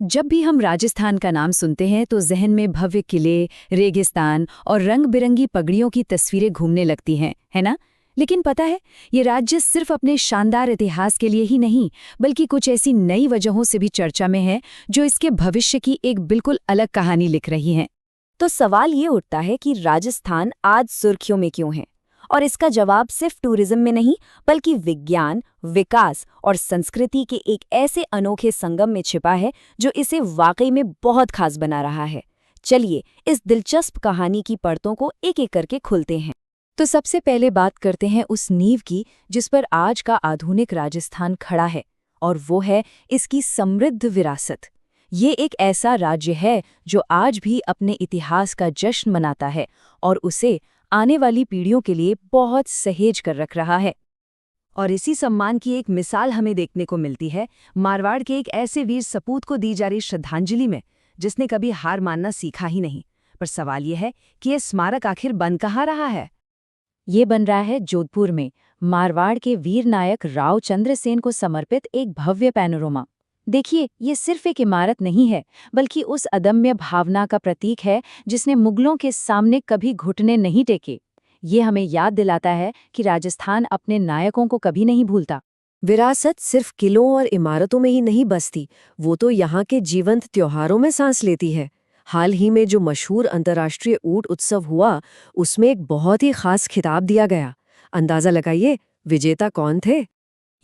जब भी हम राजस्थान का नाम सुनते हैं तो जहन में भव्य किले, रेगिस्तान और रंग-बिरंगी पगड़ियों की तस्वीरें घूमने लगती हैं, है ना? लेकिन पता है, ये राज्य सिर्फ अपने शानदार इतिहास के लिए ही नहीं, बल्कि कुछ ऐसी नई वजहों से भी चर्चा में है, जो इसके भविष्य की एक बिल्कुल अलग कहानी लिख रही हैं। तो सवाल ये उठता है कि राजस्थान आज सुर्खियों में क्यों है? और इसका जवाब सिर्फ टूरिज्म में नहीं, बल्कि विज्ञान, विकास और संस्कृति के एक ऐसे अनोखे संगम में छिपा है जो इसे वाकई में बहुत खास बना रहा है। चलिए, इस दिलचस्प कहानी की परतों को एक-एक करके खुलते हैं। तो सबसे पहले बात करते हैं उस नींव की जिस पर आज का आधुनिक राजस्थान खड़ा है, और वो है इसकी समृद्ध विरासत। ये एक ऐसा राज्य है जो आज भी अपने इतिहास का जश्न मनाता है और उसे आने वाली पीढ़ियों के लिए बहुत सहेज कर रख रहा है। और इसी सम्मान की एक मिसाल हमें देखने को मिलती है मारवाड़ के एक ऐसे वीर सपूत को दी जा रही श्रद्धांजलि में, जिसने कभी हार मानना सीखा ही नहीं। पर सवाल यह है कि यह स्मारक आखिर बन कहाँ रहा है? ये बन रहा है जोधपुर में, मारवाड़ के वीर नायक राव चंद्रसेन को समर्पित एक भव्य पैनोरमा। देखिए, ये सिर्फ एक इमारत नहीं है, बल्कि उस अदम्य भावना का प्रतीक है जिसने मुगलों के सामने कभी घुटने नहीं टेके। ये हमें याद दिलाता है कि राजस्थान अपने नायकों को कभी नहीं भूलता। विरासत सिर्फ किलों और इमारतों में ही नहीं बसती, वो तो यहाँ के जीवंत त्योहारों में सांस लेती है। हाल ही में जो मशहूर अंतर्राष्ट्रीय ऊंट उत्सव हुआ, उसमें एक बहुत ही खास खिताब दिया गया। अंदाजा लगाइए, विजेता कौन थे?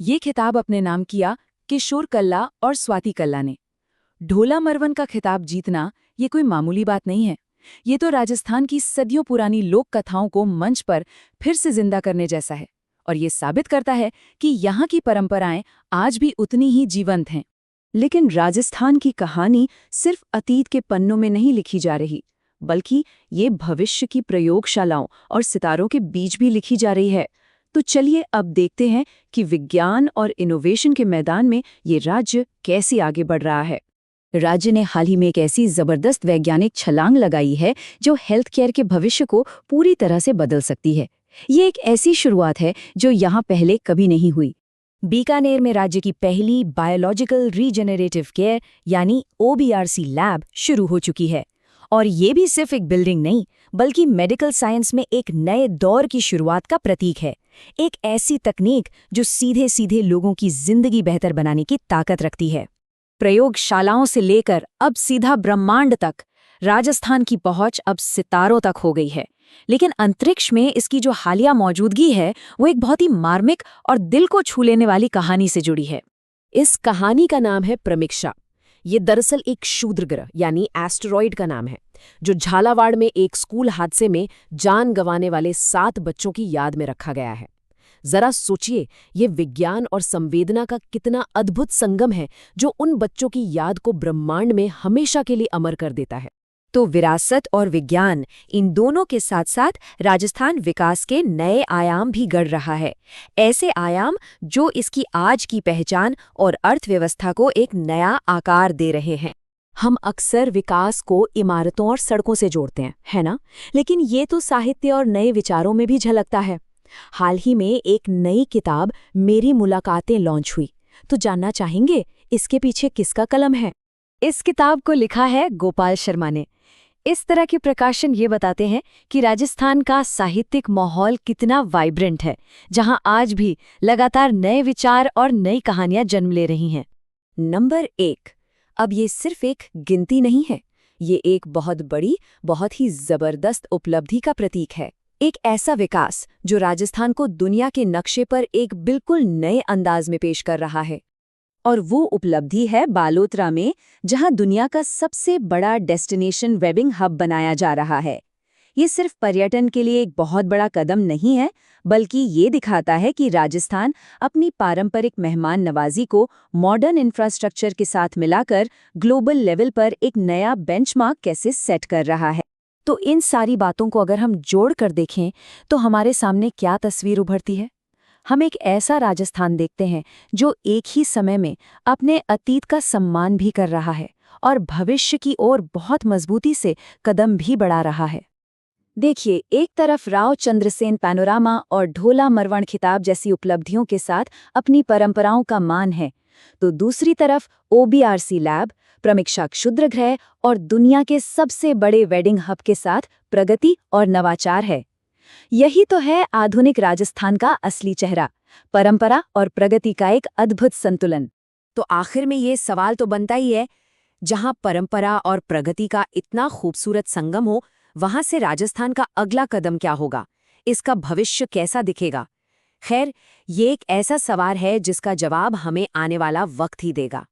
ये खिताब अपने नाम किया किशोर कल्ला और स्वाति कल्ला ने। ढोला मरवन का खिताब जीतना ये कोई मामूली बात नहीं है। ये तो राजस्थान की सदियों पुरानी लोक कथाओं को मंच पर फिर से जिंदा करने जैसा है, और ये साबित करता है कि यहाँ की परंपराएं आज भी उतनी ही जीवंत हैं। लेकिन राजस्थान की कहानी सिर्फ अतीत के पन्नों में नहीं लिखी जा रही, बल्कि ये भविष्य की प्रयोगशालाओं और सितारों के बीच भी लिखी जा रही है। तो चलिए अब देखते हैं कि विज्ञान और इनोवेशन के मैदान में ये राज्य कैसे आगे बढ़ रहा है। राज्य ने हाल ही में एक ऐसी जबरदस्त वैज्ञानिक छलांग लगाई है जो हेल्थ केयर के भविष्य को पूरी तरह से बदल सकती है। ये एक ऐसी शुरुआत है जो यहाँ पहले कभी नहीं हुई। बीकानेर में राज्य की पहली बायोलॉजिकल रीजेनरेटिव केयर यानी OBRC लैब शुरू हो चुकी है। और ये भी सिर्फ एक बिल्डिंग नहीं, बल्कि मेडिकल साइंस में एक नए दौर की शुरुआत का प्रतीक है। एक ऐसी तकनीक जो सीधे सीधे लोगों की जिंदगी बेहतर बनाने की ताकत रखती है। प्रयोगशालाओं से लेकर अब सीधा ब्रह्मांड तक राजस्थान की पहुंच अब सितारों तक हो गई है। लेकिन अंतरिक्ष में इसकी जो हालिया मौजूदगी है, वो एक बहुत ही मार्मिक और दिल को छू लेने वाली कहानी से जुड़ी है। इस कहानी का नाम है प्रमिक्षा। ये दरअसल एक क्षुद्र ग्रह यानी एस्टेरॉयड का नाम है, जो झालावाड़ में एक स्कूल हादसे में जान गंवाने वाले 7 बच्चों की याद में रखा गया है। जरा सोचिए, ये विज्ञान और संवेदना का कितना अद्भुत संगम है जो उन बच्चों की याद को ब्रह्मांड में हमेशा के लिए अमर कर देता है। तो विरासत और विज्ञान, इन दोनों के साथ साथ राजस्थान विकास के नए आयाम भी गढ़ रहा है। ऐसे आयाम जो इसकी आज की पहचान और अर्थव्यवस्था को एक नया आकार दे रहे हैं। हम अक्सर विकास को इमारतों और सड़कों से जोड़ते हैं, है ना? लेकिन ये तो साहित्य और नए विचारों में भी झलकता है। हाल ही में एक नई किताब मेरी मुलाकातें लॉन्च हुई। तो जानना चाहेंगे इसके पीछे किसका कलम है? इस किताब को लिखा है गोपाल शर्मा ने। इस तरह के प्रकाशन ये बताते हैं कि राजस्थान का साहित्यिक माहौल कितना वाइब्रेंट है, जहां आज भी लगातार नए विचार और नई कहानियां जन्म ले रही हैं। नंबर 1, अब ये सिर्फ एक गिनती नहीं है, ये एक बहुत बड़ी, बहुत ही जबरदस्त उपलब्धि का प्रतीक है। एक ऐसा विकास जो राजस्थान को दुनिया के नक्शे पर एक बिल्कुल नए अंदाज में पेश कर रहा है। और वो उपलब्धि है बालोतरा में, जहां दुनिया का सबसे बड़ा डेस्टिनेशन वेडिंग हब बनाया जा रहा है। ये सिर्फ पर्यटन के लिए एक बहुत बड़ा कदम नहीं है, बल्कि ये दिखाता है कि राजस्थान अपनी पारंपरिक मेहमान नवाजी को मॉडर्न इंफ्रास्ट्रक्चर के साथ मिलाकर ग्लोबल लेवल पर एक नया बेंचमार्क कैसे सेट कर रहा है। तो इन सारी बातों को अगर हम जोड़ कर देखें तो हमारे सामने क्या तस्वीर उभरती है? हम एक ऐसा राजस्थान देखते हैं जो एक ही समय में अपने अतीत का सम्मान भी कर रहा है और भविष्य की ओर बहुत मजबूती से कदम भी बढ़ा रहा है। देखिए, एक तरफ राव चंद्रसेन पैनोरामा और ढोला मरवण खिताब जैसी उपलब्धियों के साथ अपनी परंपराओं का मान है, तो दूसरी तरफ OBRC लैब, प्रमिक्षा क्षुद्रग्रह और दुनिया के सबसे बड़े वेडिंग हब के साथ प्रगति और नवाचार है। यही तो है आधुनिक राजस्थान का असली चेहरा, परंपरा और प्रगति का एक अद्भुत संतुलन। तो आखिर में ये सवाल तो बनता ही है, जहां परंपरा और प्रगति का इतना खूबसूरत संगम हो, वहां से राजस्थान का अगला कदम क्या होगा, इसका भविष्य कैसा दिखेगा? खैर, ये एक ऐसा सवाल है जिसका जवाब हमें आने वाला वक्त ही देगा।